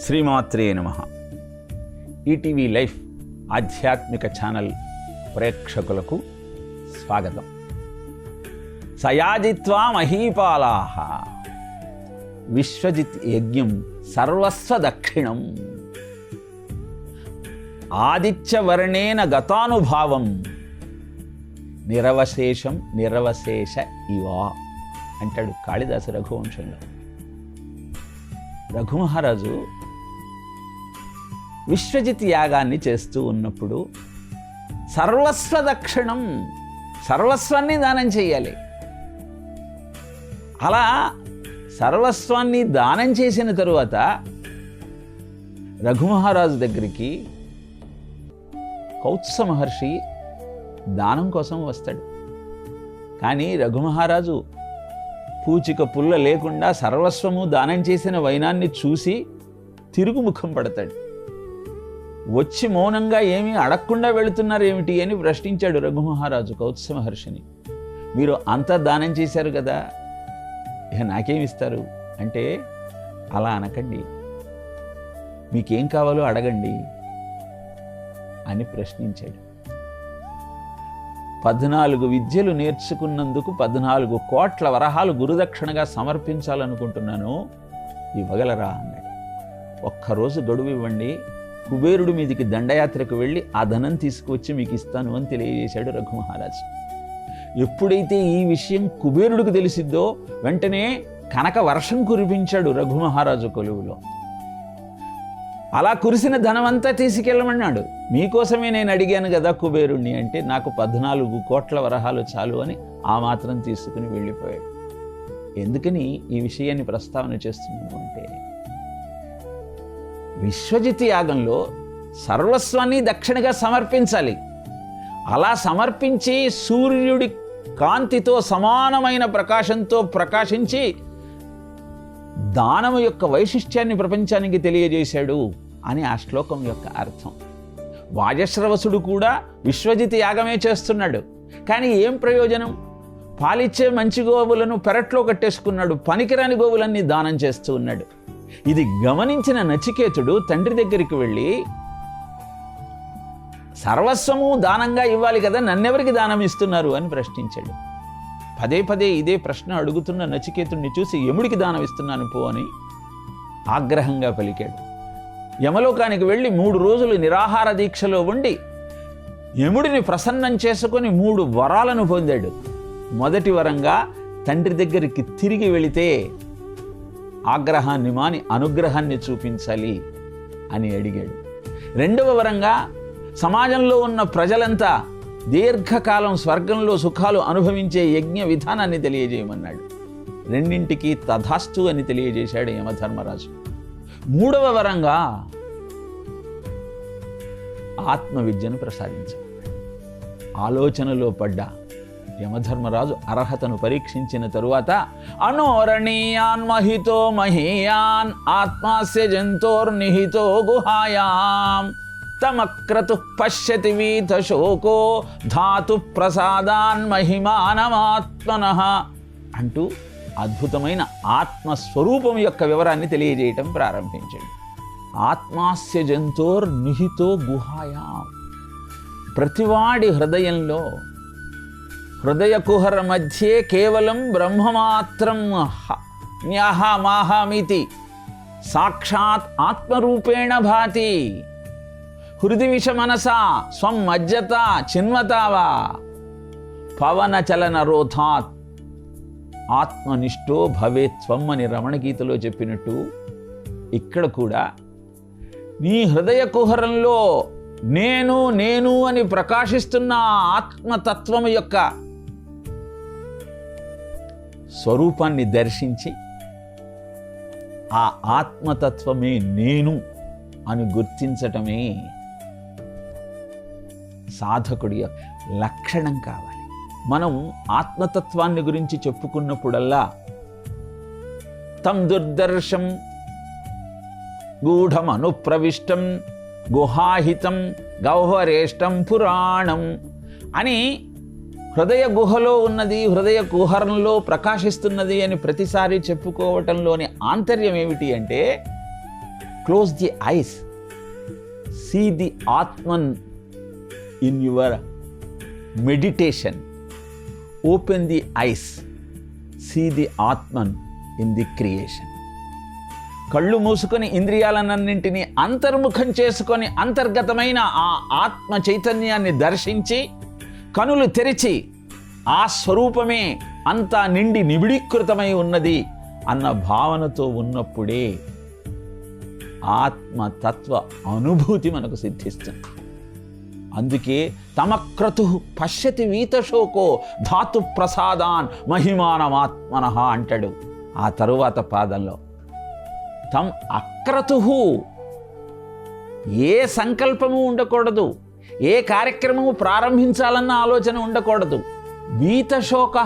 శ్రీమాత్రే నమః. ETV life ఆధ్యాత్మిక ఛానల్ ప్రేక్షకులకు స్వాగతం. సయాజిత్వా మహీపాలాః విశ్వజిత్ యజ్ఞం సర్వస్వ దక్షిణం ఆదిత్యవర్ణేన గతానుభావం నిరవశేషం నిరవశేష ఇవా అంటాడు కాళిదాసు రఘువంశంలో. రఘుమహారాజు విశ్వజిత్ యాగాన్ని చేస్తూ ఉన్నప్పుడు సర్వస్వ దక్షిణం, సర్వస్వాన్ని దానం చేయాలి. అలా సర్వస్వాన్ని దానం చేసిన తరువాత రఘుమహారాజు దగ్గరికి కౌత్స మహర్షి దానం కోసం వస్తాడు. కానీ రఘుమహారాజు పూచిక పుల్ల లేకుండా సర్వస్వము దానం చేసిన వైనాన్ని చూసి తిరుగుముఖం పడతాడు. వచ్చి మౌనంగా ఏమీ అడగకుండా వెళుతున్నారేమిటి అని ప్రశ్నించాడు రఘుమహారాజు కౌత్స మహర్షిని. మీరు అంతా దానం చేశారు కదా, ఇక నాకేమిస్తారు అంటే, అలా అనకండి, మీకేం కావాలో అడగండి అని ప్రశ్నించాడు. 14 విద్యలు నేర్చుకున్నందుకు 14 కోట్ల వరహాలు గురుదక్షిణగా సమర్పించాలనుకుంటున్నాను, ఇవ్వగలరా అన్నాడు. ఒక్కరోజు గడువు ఇవ్వండి, కుబేరుడి మీదికి దండయాత్రకు వెళ్ళి ఆ ధనం తీసుకువచ్చి మీకు ఇస్తాను అని తెలియజేశాడు రఘుమహారాజు. ఎప్పుడైతే ఈ విషయం కుబేరుడికి తెలిసిద్దో వెంటనే కనక వర్షం కురిపించాడు రఘుమహారాజు కొలువులో. అలా కురిసిన ధనమంతా తీసుకెళ్ళమన్నాడు. మీకోసమే నేను అడిగాను కదా కుబేరుణ్ణి అంటే, నాకు 14 కోట్ల వరహాలు చాలు అని ఆ మాత్రం తీసుకుని వెళ్ళిపోయాడు. ఎందుకని ఈ విషయాన్ని ప్రస్తావన చేస్తున్నాను అంటే, విశ్వజిత్ యాగంలో సర్వస్వాన్ని దక్షిణగా సమర్పించాలి. అలా సమర్పించి సూర్యుడి కాంతితో సమానమైన ప్రకాశంతో ప్రకాశించి దానము యొక్క వైశిష్ట్యాన్ని ప్రపంచానికి తెలియజేశాడు అని ఆ శ్లోకం యొక్క అర్థం. వాజశ్రవసుడు కూడా విశ్వజిత్ యాగమే చేస్తున్నాడు. కానీ ఏం ప్రయోజనం? పాలిచ్చే మంచి గోవులను పెరట్లో కట్టేసుకున్నాడు, పనికిరాని గోవులన్నీ దానం చేస్తూ ఉన్నాడు. ఇది గమనించిన నచికేతుడు తండ్రి దగ్గరికి వెళ్ళి, సర్వస్వము దానంగా ఇవ్వాలి కదా, నన్నెవరికి దానం ఇస్తున్నారు అని ప్రశ్నించాడు. పదే పదే ఇదే ప్రశ్న అడుగుతున్న నచికేతుడిని చూసి, యముడికి దానం ఇస్తున్నాను పో అని ఆగ్రహంగా పలికాడు. యమలోకానికి వెళ్ళి 3 రోజులు నిరాహార దీక్షలో ఉండి యముడిని ప్రసన్నం చేసుకొని 3 వరాలను పొందాడు. మొదటి వరంగా తండ్రి దగ్గరికి తిరిగి వెళితే ఆగ్రహాన్ని మాని అనుగ్రహాన్ని చూపించాలి అని అడిగాడు. రెండవ వరంగా సమాజంలో ఉన్న ప్రజలంతా దీర్ఘకాలం స్వర్గంలో సుఖాలు అనుభవించే యజ్ఞ విధానాన్ని తెలియజేయమన్నాడు. రెండింటికి తథాస్తు అని తెలియజేశాడు యమధర్మరాజు. మూడవ వరంగా ఆత్మవిద్యను ప్రసాదించాడు. ఆలోచనలో పడ్డ యమధర్మరాజు అర్హతను పరీక్షించిన తరువాత, అనోరణీయాన్ మహితో మహీయాన్ ఆత్మాస్య జంతోర్నిహితో గుహాయాం తమక్రతు పశ్యతి వీత శోకో ధాతు ప్రసాదాన్ మహిమానమాత్మనః అంటూ అద్భుతమైన ఆత్మస్వరూపం యొక్క వివరాన్ని తెలియజేయటం ప్రారంభించాడు. ఆత్మాస్య జంతోర్ నిహితో గుహాయాం, ప్రతివాడి హృదయంలో, హృదయ కుహర మధ్యే కేవలం బ్రహ్మమాత్రం న్యహమాహమితి సాక్షాత్ ఆత్మరూపేణ భాతి హృది విష మనసా స్వం మజ్జత చిన్మతావా పవన చలన రోధాత్ ఆత్మనిష్టో భవేత్వం అని రమణ గీతలో చెప్పినట్టు, ఇక్కడ కూడా నీ హృదయ కుహరంలో నేను నేను అని ప్రకాశిస్తున్న ఆత్మతత్వం యొక్క స్వరూపాన్ని దర్శించి ఆ ఆత్మతత్వమే నేను అని గుర్తించటమే సాధకుడి లక్షణం కావాలి. మనం ఆత్మతత్వాన్ని గురించి చెప్పుకున్నప్పుడల్లా తం దుర్దర్శం గూఢమనుప్రవిష్టం గుహాహితం గౌహరేష్టం పురాణం అని హృదయ గుహలో ఉన్నది, హృదయ కుహరంలో ప్రకాశిస్తున్నది అని ప్రతిసారి చెప్పుకోవటంలోని ఆంతర్యం ఏమిటి అంటే, close the eyes, see the Atman in your meditation, open the eyes, see the Atman in the creation. కళ్ళు మూసుకొని ఇంద్రియాలన్నింటినీ అంతర్ముఖం చేసుకొని అంతర్గతమైన ఆ ఆత్మ చైతన్యాన్ని దర్శించి కనులు తెరిచి ఆ స్వరూపమే అంతా నిండి నిబిడీకృతమై ఉన్నది అన్న భావనతో ఉన్నప్పుడే ఆత్మతత్వ అనుభూతి మనకు సిద్ధిస్తుంది. అందుకే తమక్రతు పశ్యతి వీతశోకో ధాతు ప్రసాదాన్ మహిమానమాత్మనః అంటాడు. ఆ తరువాత పాదంలో తం అక్రతు, ఏ సంకల్పము ఉండకూడదు, ఏ కార్యక్రమము ప్రారంభించాలన్న ఆలోచన ఉండకూడదు. వీతశోక,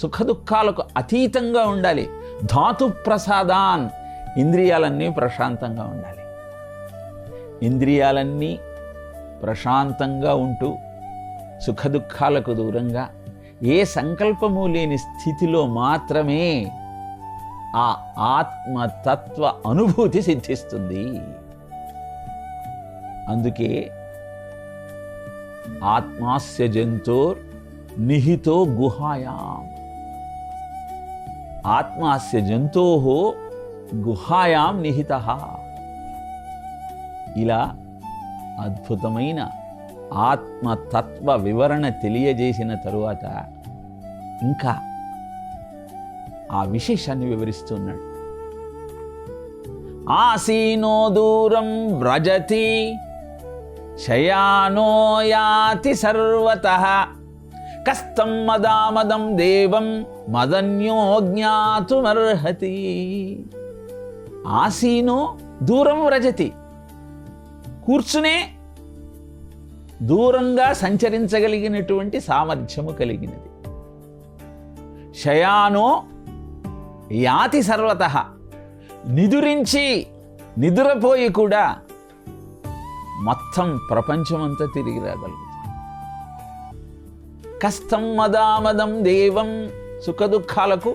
సుఖదుఖాలకు అతీతంగా ఉండాలి. ధాతు ప్రసాదాన్, ఇంద్రియాలన్నీ ప్రశాంతంగా ఉండాలి. ఇంద్రియాలన్నీ ప్రశాంతంగా ఉంటూ సుఖదుఖాలకు దూరంగా ఏ సంకల్పము లేని స్థితిలో మాత్రమే ఆ ఆత్మతత్వ అనుభూతి సిద్ధిస్తుంది. అందుకే ఆత్మాస్య జంతోర్ నిహితో గుహాయాం, ఆత్మాస్య జంతోః గుహాయాం నిహితః. ఇలా అద్భుతమైన ఆత్మతత్వ వివరణ తెలియజేసిన తరువాత ఇంకా ఆ విశేషాన్ని వివరిస్తున్నాడు. ఆసీనో దూరం వ్రజతి శయానో యాతి సర్వతః కస్తం మదామదం దేవం మదన్యో జ్ఞాతుమర్హతి. ఆసీనో దూరం వ్రజతి, కూర్చునే దూరంగా సంచరించగలిగినటువంటి సామర్థ్యము కలిగినది. శయానో యాతి సర్వతః, నిదురించి నిదురపోయి కూడా మొత్తం ప్రపంచమంతా తిరిగి రాగలుగుతుంది. కస్తం మదామదం దేవం, సుఖదుఖాలకు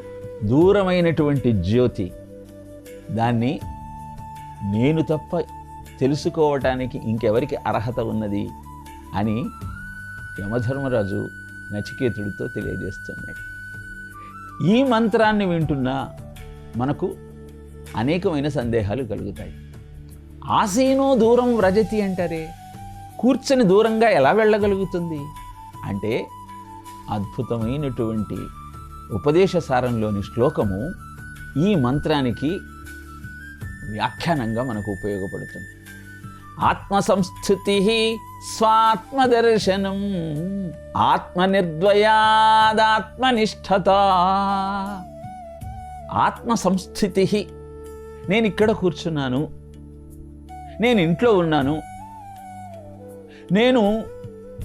దూరమైనటువంటి జ్యోతి, దాన్ని నేను తప్ప తెలుసుకోవటానికి ఇంకెవరికి అర్హత ఉన్నది అని యమధర్మరాజు నచికేతుడితో తెలియజేస్తున్నాడు. ఈ మంత్రాన్ని వింటున్నా మనకు అనేకమైన సందేహాలు కలుగుతాయి. ఆసీనో దూరం వ్రజతి అంటారే, కూర్చొని దూరంగా ఎలా వెళ్ళగలుగుతుంది అంటే, అద్భుతమైనటువంటి ఉపదేశ సారంలోని శ్లోకము ఈ మంత్రానికి వ్యాఖ్యానంగా మనకు ఉపయోగపడుతుంది. ఆత్మ సంస్థితి స్వాత్మదర్శనం ఆత్మనిర్ద్వయాదాత్మనిష్ఠత. ఆత్మ సంస్థితి, నేను ఇక్కడ కూర్చున్నాను, నేను ఇంట్లో ఉన్నాను, నేను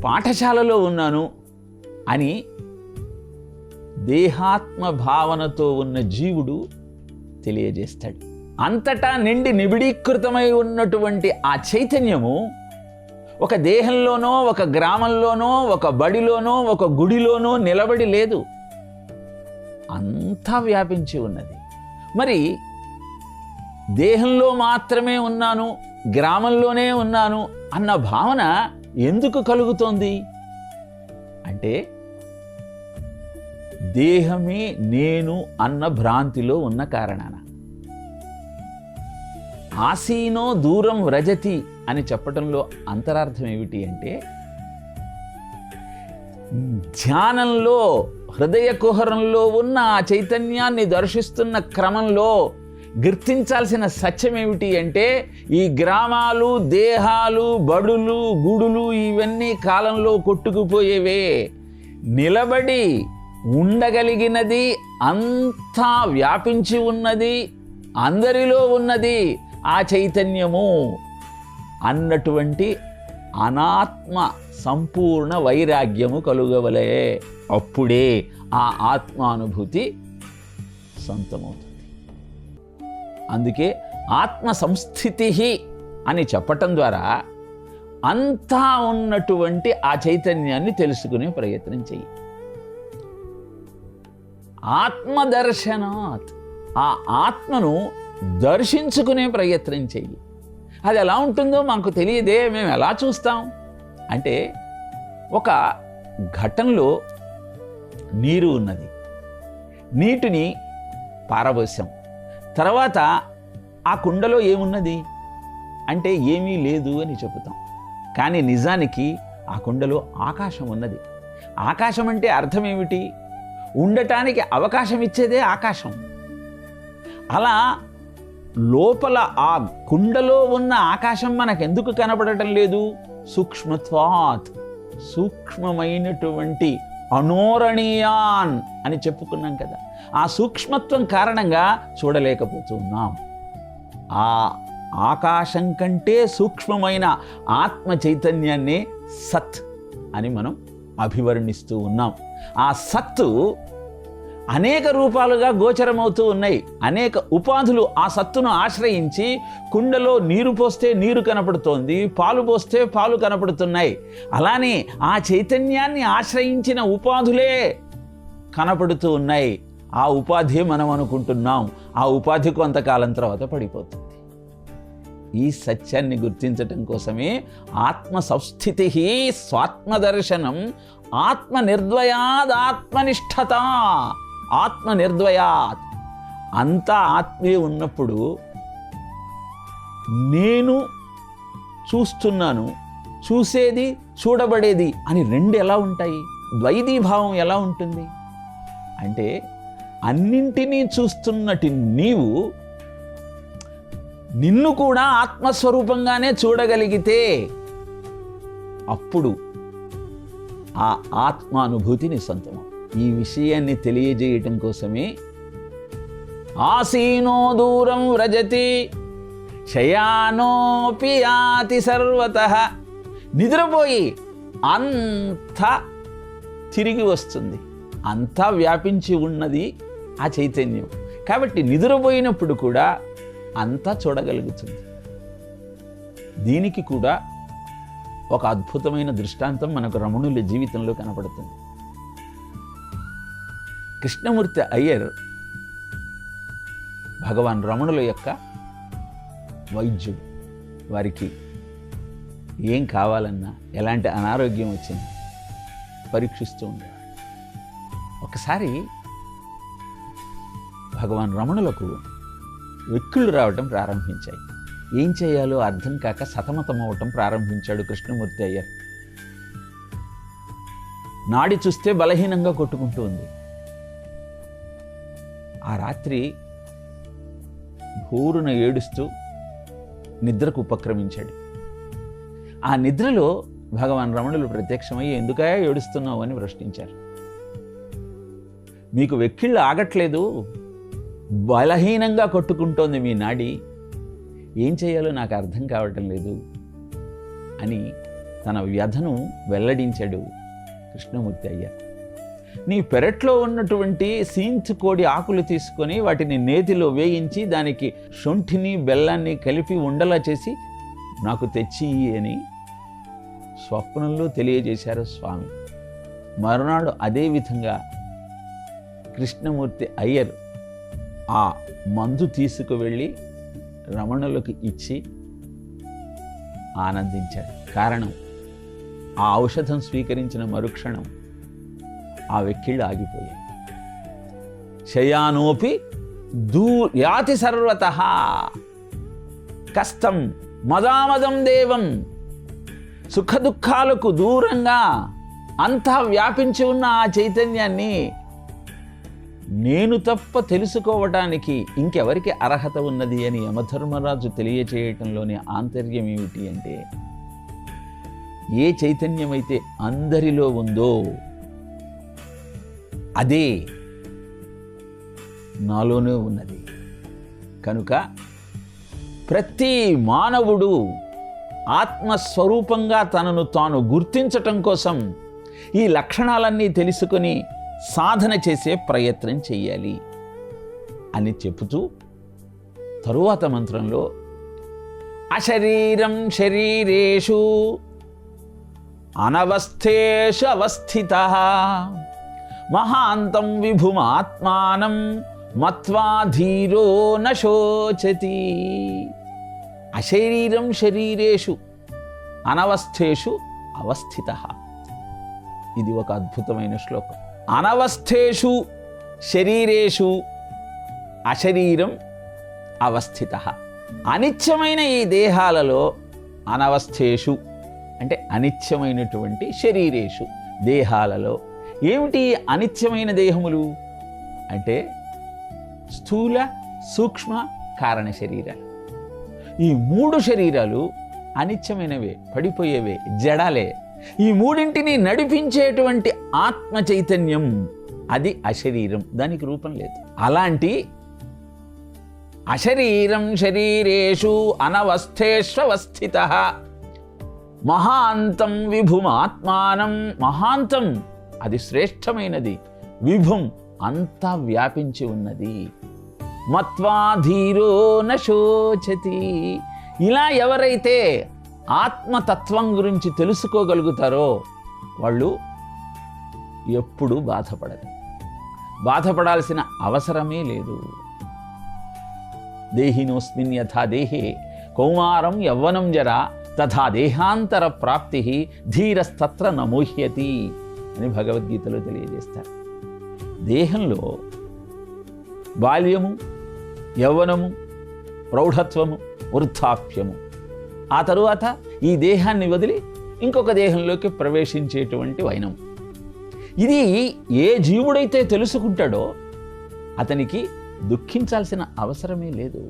పాఠశాలలో ఉన్నాను అని దేహాత్మ భావనతో ఉన్న జీవుడు తెలియజేస్తాడు. అంతటా నిండి నిబిడీకృతమై ఉన్నటువంటి ఆ చైతన్యము ఒక దేహంలోనో, ఒక గ్రామంలోనో, ఒక బడిలోనో, ఒక గుడిలోనో నిలబడి లేదు, అంతా వ్యాపించి ఉన్నది. మరి దేహంలో మాత్రమే ఉన్నాను, గ్రామంలోనే ఉన్నాను అన్న భావన ఎందుకు కలుగుతోంది అంటే, దేహమే నేను అన్న భ్రాంతిలో ఉన్న కారణాన. ఆసీనో దూరం వ్రజతి అని చెప్పటంలో అంతరార్థం ఏమిటి అంటే, ధ్యానంలో హృదయ కుహరంలో ఉన్న ఆ చైతన్యాన్ని దర్శిస్తున్న క్రమంలో గుర్తించాల్సిన సత్యం ఏమిటి అంటే, ఈ గ్రామాలు, దేహాలు, బడులు, గుడులు ఇవన్నీ కాలంలో కొట్టుకుపోయేవే. నిలబడి ఉండగలిగినది, అంతా వ్యాపించి ఉన్నది, అందరిలో ఉన్నది ఆ చైతన్యము అన్నటువంటి అనాత్మ సంపూర్ణ వైరాగ్యము కలుగవలే. అప్పుడే ఆ ఆత్మానుభూతి సొంతమవుతుంది. అందుకే ఆత్మ సంస్థితి అని చెప్పటం ద్వారా అంతా ఉన్నటువంటి ఆ చైతన్యాన్ని తెలుసుకునే ప్రయత్నం చెయ్యి. ఆత్మదర్శనాత్, ఆ ఆత్మను దర్శించుకునే ప్రయత్నం చెయ్యి. అది ఎలా ఉంటుందో మాకు తెలియదే, మేము ఎలా చూస్తాం అంటే, ఒక ఘటంలో నీరు ఉన్నది, నీటిని పారబోసాం, తర్వాత ఆ కుండలో ఏమున్నది అంటే ఏమీ లేదు అని చెబుతాం. కానీ నిజానికి ఆ కుండలో ఆకాశం ఉన్నది. ఆకాశం అంటే అర్థం ఏమిటి? ఉండటానికి అవకాశం ఇచ్చేదే ఆకాశం. అలా లోపల ఆ కుండలో ఉన్న ఆకాశం మనకెందుకు కనబడటం లేదు? సూక్ష్మత్వాత్, సూక్ష్మమైనటువంటి అనోరణీయాన్ అని చెప్పుకున్నాం కదా. ఆ సూక్ష్మత్వం కారణంగా చూడలేకపోతున్నాం. ఆ ఆకాశం కంటే సూక్ష్మమైన ఆత్మ చైతన్యాన్ని సత్ అని మనం అభివర్ణిస్తూ ఉన్నాం. ఆ సత్తు అనేక రూపాలుగా గోచరమవుతూ ఉన్నాయి. అనేక ఉపాధులు ఆ సత్తును ఆశ్రయించి, కుండలో నీరు పోస్తే నీరు కనపడుతోంది, పాలు పోస్తే పాలు కనపడుతున్నాయి. అలానే ఆ చైతన్యాన్ని ఆశ్రయించిన ఉపాధులే కనపడుతూ ఉన్నాయి. ఆ ఉపాధి మనం అనుకుంటున్నాం. ఆ ఉపాధి కొంతకాలం తర్వాత పడిపోతుంది. ఈ సత్యాన్ని గుర్తించటం కోసమే ఆత్మ సంస్థితి స్వాత్మదర్శనం, ఆత్మ నిర్ద్వయాద్ ఆత్మనిష్ఠత. ఆత్మ నిర్ద్వయాత్, అంతా ఆత్మే ఉన్నప్పుడు నేను చూస్తున్నాను, చూసేది చూడబడేది అని రెండు ఎలా ఉంటాయి? ద్వైతీభావం ఎలా ఉంటుంది అంటే, అన్నింటినీ చూస్తున్నటి నీవు నిన్ను కూడా ఆత్మస్వరూపంగానే చూడగలిగితే అప్పుడు ఆ ఆత్మానుభూతిని సొంతం. ఈ విషయాన్ని తెలియజేయటం కోసమే ఆసీనో దూరం వ్రజతి శయానోపి యాతి సర్వతః. నిద్రపోయి అంతా తిరిగి వస్తుంది. అంతా వ్యాపించి ఉన్నది ఆ చైతన్యం. కాబట్టి నిద్రపోయినప్పుడు కూడా అంతా చూడగలుగుతుంది. దీనికి కూడా ఒక అద్భుతమైన దృష్టాంతం మనకు రమణుల జీవితంలో కనపడుతుంది. కృష్ణమూర్తి అయ్యర్ భగవాన్ రమణుల యొక్క వైద్యుడు. వారికి ఏం కావాలన్నా, ఎలాంటి అనారోగ్యం వచ్చినా పరీక్షిస్తూ ఉండేవాడు. ఒకసారి భగవాన్ రమణులకు వెక్కుళ్ళు రావటం ప్రారంభించాయి. ఏం చేయాలో అర్థం కాక సతమతమవటం ప్రారంభించాడు కృష్ణమూర్తి అయ్యర్. నాడి చూస్తే బలహీనంగా కొట్టుకుంటూ ఉంది. ఆ రాత్రి భూరున ఏడుస్తూ నిద్రకు ఉపక్రమించాడు. ఆ నిద్రలో భగవాన్ రమణులు ప్రత్యక్షమై, ఎందుకయా ఏడుస్తున్నావు అని ప్రశ్నించారు. మీకు వెక్కిళ్ళు ఆగట్లేదు, బలహీనంగా కొట్టుకుంటోంది మీ నాడి, ఏం చేయాలో నాకు అర్థం కావటం లేదు అని తన వ్యధను వెల్లడించాడు కృష్ణమూర్తి అయ్యర్. నీ పెరట్లో ఉన్నటువంటి సీంత్ కోడి ఆకులు తీసుకొని వాటిని నేతిలో వేయించి దానికి శొంఠిని బెల్లాన్ని కలిపి ఉండలా చేసి నాకు తెచ్చి అని స్వప్నంలో తెలియజేశారు స్వామి. మరునాడు అదేవిధంగా కృష్ణమూర్తి అయ్యర్ ఆ మందు తీసుకువెళ్ళి రమణులకు ఇచ్చి ఆనందించాడు. కారణం, ఆ ఔషధం స్వీకరించిన మరుక్షణం ఆ వెక్కిళ్ళు ఆగిపోయాయి. శయానోపి యాతి సర్వతః కష్టం మదామదం దేవం. సుఖదుఖాలకు దూరంగా అంతా వ్యాపించి ఉన్న ఆ చైతన్యాన్ని నేను తప్ప తెలుసుకోవటానికి ఇంకెవరికి అర్హత ఉన్నది అని యమధర్మరాజు తెలియచేయటంలోని ఆంతర్యం ఏమిటి అంటే, ఏ చైతన్యమైతే అందరిలో ఉందో అదే నాలోనే ఉన్నది. కనుక ప్రతి మానవుడు ఆత్మస్వరూపంగా తనను తాను గుర్తించటం కోసం ఈ లక్షణాలన్నీ తెలుసుకొని సాధన చేసే ప్రయత్నం చెయ్యాలి అని చెబుతూ తరువాత మంత్రంలో అశరీరం శరీరేషు అనవస్థేషు అవస్థితః మహాంతం విభుమాత్మానం మత్వా ధీరో న శోచతి. అశరీరం శరీరేషు అనవస్థేషు అవస్థితః. ఇది ఒక అద్భుతమైన శ్లోకం. అనవస్థేషు శరీరేషు అశరీరం అవస్థితః. అనిత్యమైన ఈ దేహాలలో, అనవస్థేషు అంటే అనిత్యమైనటువంటి శరీరేషు దేహాలలో. ఏమిటి అనిత్యమైన దేహములు అంటే స్థూల సూక్ష్మ కారణ శరీరాలు. ఈ 3 శరీరాలు అనిత్యమైనవే, పడిపోయేవే, జడాలే. ఈ మూడింటిని నడిపించేటువంటి ఆత్మ చైతన్యం అది అశరీరం, దానికి రూపం లేదు. అలాంటి అశరీరం శరీరేషు అనవస్థేష్వస్థితః మహాంతం విభుమాత్మానం. మహాంతం అది శ్రేష్టమైనది, విభుం అంతా వ్యాపించి ఉన్నది. మత్వా ధీరో న శోచతి. ఇలా ఎవరైతే ఆత్మతత్వం గురించి తెలుసుకోగలుగుతారో వాళ్ళు ఎప్పుడూ బాధపడరు, బాధపడాల్సిన అవసరమే లేదు. దేహినోస్మిన్ యథా దేహే కౌమారం యవ్వనం జరా తథా దేహాంతర ప్రాప్తి ధీరస్తత్ర నమోహ్యతి అని భగవద్గీతలో తెలియజేస్తారు. దేహంలో బాల్యము, యవ్వనము, ప్రౌఢత్వము, వృద్ధాప్యము, ఆ తరువాత ఈ దేహాన్ని వదిలి ఇంకొక దేహంలోకి ప్రవేశించేటువంటి వైనం. ఇది ఏ జీవుడైతే తెలుసుకుంటాడో అతనికి దుఃఖించాల్సిన అవసరమే లేదు,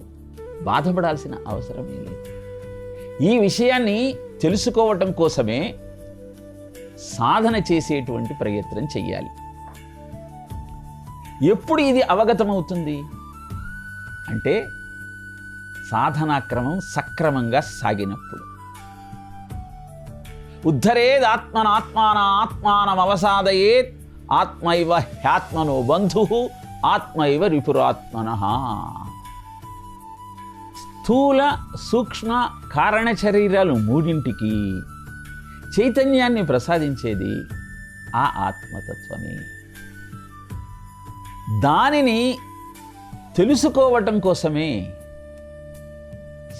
బాధపడాల్సిన అవసరమే లేదు. ఈ విషయాన్ని తెలుసుకోవటం కోసమే సాధన చేసేటువంటి ప్రయత్నం చెయ్యాలి. ఎప్పుడు ఇది అవగతమవుతుంది అంటే సాధనాక్రమం సక్రమంగా సాగినప్పుడు. ఉద్ధరేదాత్మనాత్మానమాత్మానమవసాదయేత్ ఆత్మైవ హ్యాత్మనో బంధుః ఆత్మైవ రిపురాత్మనః. స్థూల సూక్ష్మ కారణ శరీరాలు మూడింటికి చైతన్యాన్ని ప్రసాదించేది ఆ ఆత్మతత్వమే. దానిని తెలుసుకోవటం కోసమే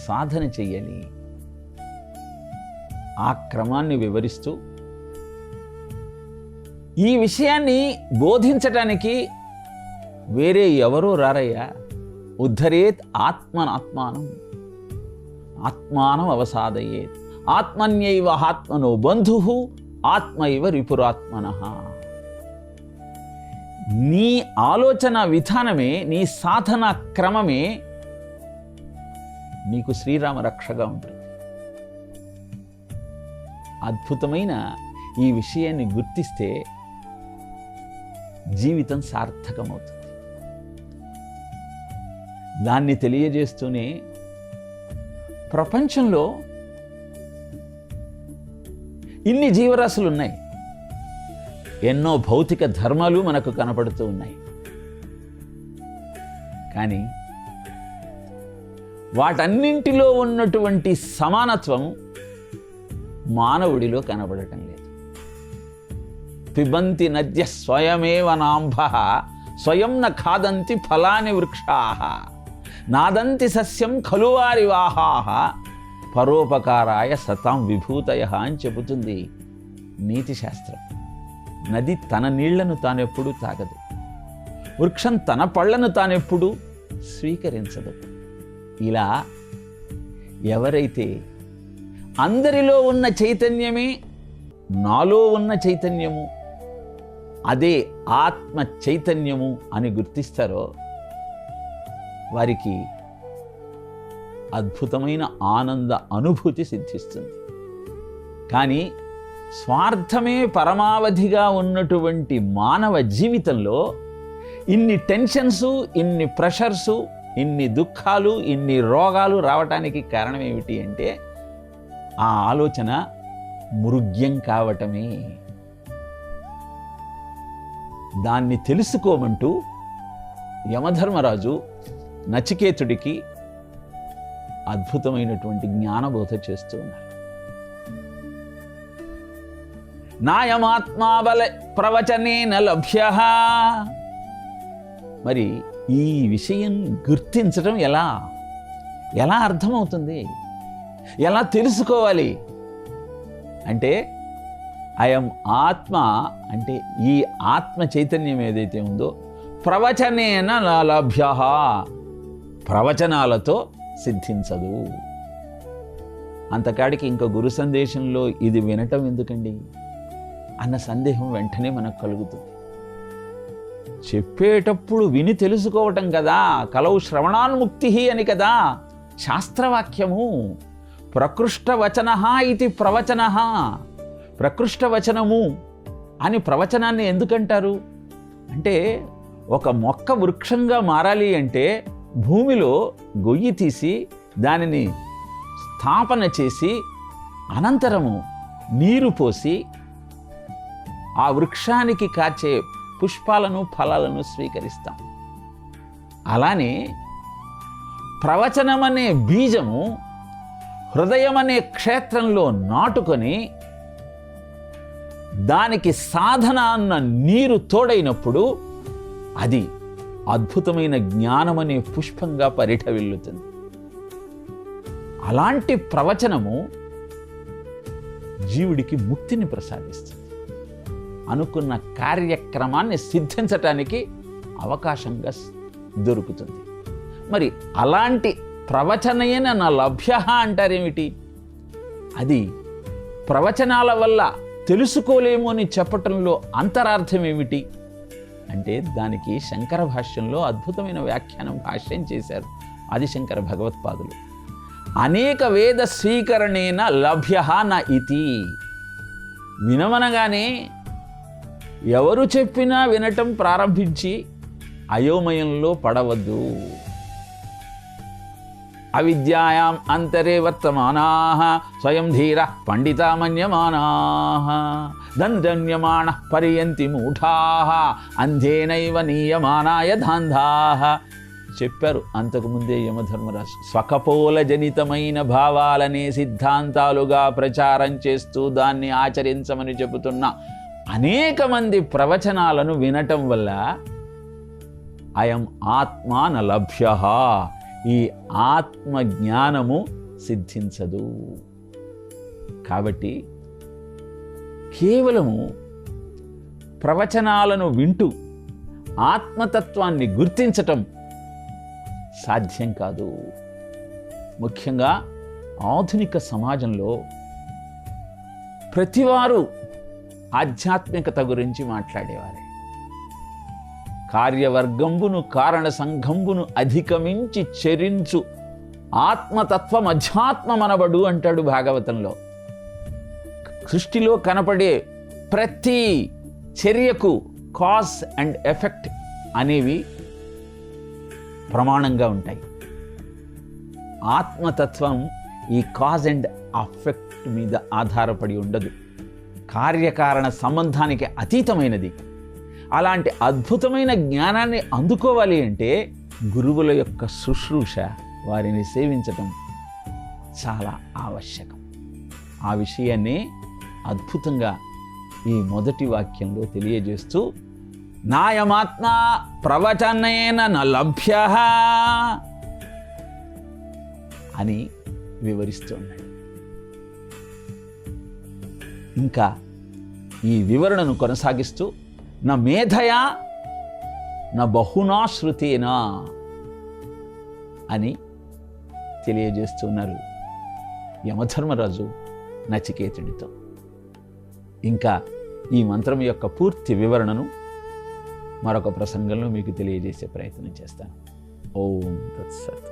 సాధన చెయ్యాలి. ఆ క్రమాన్ని వివరిస్తూ ఈ విషయాన్ని బోధించటానికి వేరే ఎవరో రారయ్యా. ఉద్ధరేత్ ఆత్మనాత్మానం ఆత్మానం అవసాదయేత్ ఆత్మన్యైవ ఆత్మనో బంధుః ఆత్మైవ రిపురాత్మనః. నీ ఆలోచన విధానమే, నీ సాధన క్రమమే నీకు శ్రీరామ రక్షగా ఉంటుంది. అద్భుతమైన ఈ విషయాన్ని గుర్తిస్తే జీవితం సార్థకమవుతుంది. దాన్ని తెలియజేస్తూనే ప్రపంచంలో ఇన్ని జీవరాశులు ఉన్నాయి, ఎన్నో భౌతిక ధర్మాలు మనకు కనపడుతూ ఉన్నాయి. కానీ వాటన్నింటిలో ఉన్నటువంటి సమానత్వం మానవుడిలో కనబడటం లేదు. పిబంతి నద్య స్వయమేవ నాంభః స్వయం న ఖాదంతి ఫలాని వృక్షాః నాదంతి సస్యం ఖలు వారివాహాః పరోపకారాయ సతాం విభూతయః అని చెబుతుంది నీతి శాస్త్రం. నది తన నీళ్లను తానెప్పుడూ తాగదు, వృక్షం తన పళ్లను తానెప్పుడూ స్వీకరించదు. ఇలా ఎవరైతే అందరిలో ఉన్న చైతన్యమే నాలో ఉన్న చైతన్యము, అదే ఆత్మ చైతన్యము అని గుర్తిస్తారో వారికి అద్భుతమైన ఆనంద అనుభూతి సిద్ధిస్తుంది. కానీ స్వార్థమే పరమావధిగా ఉన్నటువంటి మానవ జీవితంలో ఇన్ని టెన్షన్సు, ఇన్ని ప్రెషర్సు, ఇన్ని దుఃఖాలు, ఇన్ని రోగాలు రావటానికి కారణం ఏమిటి అంటే ఆ ఆలోచన మృగ్యం కావటమే. దాన్ని తెలుసుకోమంటూ యమధర్మరాజు నచికేతుడికి అద్భుతమైనటువంటి జ్ఞానబోధ చేస్తూ ఉన్నారు. నాయమాత్మాబల ప్రవచనేన లభ్యః. మరి ఈ విషయం గుర్తించడం ఎలా అర్థమవుతుంది, ఎలా తెలుసుకోవాలి అంటే అయం ఆత్మ అంటే ఈ ఆత్మ చైతన్యం ఏదైతే ఉందో ప్రవచనేన లభ్య, ప్రవచనాలతో సిద్ధించదు. అంతకాడికి ఇంకా గురు సందేశంలో ఇది వినటం ఎందుకండి అన్న సందేహం వెంటనే మనకు కలుగుతుంది. చెప్పేటప్పుడు విని తెలుసుకోవటం కదా, కలవు శ్రవణాన్ముక్తి అని కదా శాస్త్రవాక్యము. ప్రకృష్టవచన ఇది ప్రవచన, ప్రకృష్టవచనము అని ప్రవచనాన్ని ఎందుకంటారు అంటే ఒక మొక్క వృక్షంగా మారాలి అంటే భూమిలో గొయ్యి తీసి దానిని స్థాపన చేసి అనంతరము నీరు పోసి ఆ వృక్షానికి కాచే పుష్పాలను ఫలాలను స్వీకరిస్తాం. అలానే ప్రవచనమనే బీజము హృదయమనే క్షేత్రంలో నాటుకొని దానికి సాధన అన్న నీరు తోడైనప్పుడు అది అద్భుతమైన జ్ఞానమనే పుష్పంగా పరిఢవిల్లుతుంది. అలాంటి ప్రవచనము జీవుడికి ముక్తిని ప్రసాదిస్తుంది, అనుకున్న కార్యక్రమాన్ని సిద్ధించటానికి అవకాశంగా దొరుకుతుంది. మరి అలాంటి ప్రవచనైన నా లభ్య అంటారేమిటి? అది ప్రవచనాల వల్ల తెలుసుకోలేము అని చెప్పటంలో అంతరార్థం ఏమిటి అంటే దానికి శంకర భాష్యంలో అద్భుతమైన వ్యాఖ్యానం భాష్యం చేశారు ఆదిశంకర భగవత్పాదులు. అనేక వేద స్వీకరణేన లభ్య న ఇతి. వినమనగానే ఎవరు చెప్పినా వినటం ప్రారంభించి అయోమయంలో పడవద్దు. అవిద్యాయాం అంతరే వర్తమానాః స్వయం ధీర పండితా మన్యమానాః దండ్యమాణ పర్యంతి మూఢాః అంధేనైవ నీయమానాయ ధాంధాః చెప్పారు అంతకుముందే యమధర్మరాజు. స్వకపోల జనితమైన భావాలనే సిద్ధాంతాలుగా ప్రచారం చేస్తూ దాన్ని ఆచరించమని చెబుతున్న అనేక మంది ప్రవచనాలను వినటం వల్ల అయం ఆత్మా న లభ్యః, ఈ ఆత్మ జ్ఞానము సిద్ధించదు. కాబట్టి కేవలము ప్రవచనాలను వింటూ ఆత్మతత్వాన్ని గుర్తించటం సాధ్యం కాదు. ముఖ్యంగా ఆధునిక సమాజంలో ప్రతివారు ఆధ్యాత్మికత గురించి మాట్లాడేవారే. కార్యవర్గంబును కారణ సంఘంబును అధిగమించి చరించు ఆత్మతత్వం అధ్యాత్మమనబడు అంటాడు భాగవతంలో. సృష్టిలో కనపడే ప్రతి చర్యకు కాజ్ అండ్ ఎఫెక్ట్ అనేవి ప్రమాణంగా ఉంటాయి. ఆత్మతత్వం ఈ కాజ్ అండ్ ఎఫెక్ట్ మీద ఆధారపడి ఉండదు, కార్యకారణ సంబంధానికి అతీతమైనది. అలాంటి అద్భుతమైన జ్ఞానాన్ని అందుకోవాలి అంటే గురువుల యొక్క శుశ్రూష, వారిని సేవించటం చాలా ఆవశ్యకం. ఆ విషయాన్ని అద్భుతంగా ఈ మొదటి వాక్యంలో తెలియజేస్తూ నాయమాత్మ ప్రవచనేన న లభ్యః అని వివరిస్తున్నాడు. ఇంకా ఈ వివరణను కొనసాగిస్తూ నా మేధయా నా బహునా శృతేనా అని తెలియజేస్తున్నారు యమధర్మరాజు నచికేతుడితో. ఇంకా ఈ మంత్రం యొక్క పూర్తి వివరణను మరొక ప్రసంగంలో మీకు తెలియజేసే ప్రయత్నం చేస్తాను. ఓం తత్సత్.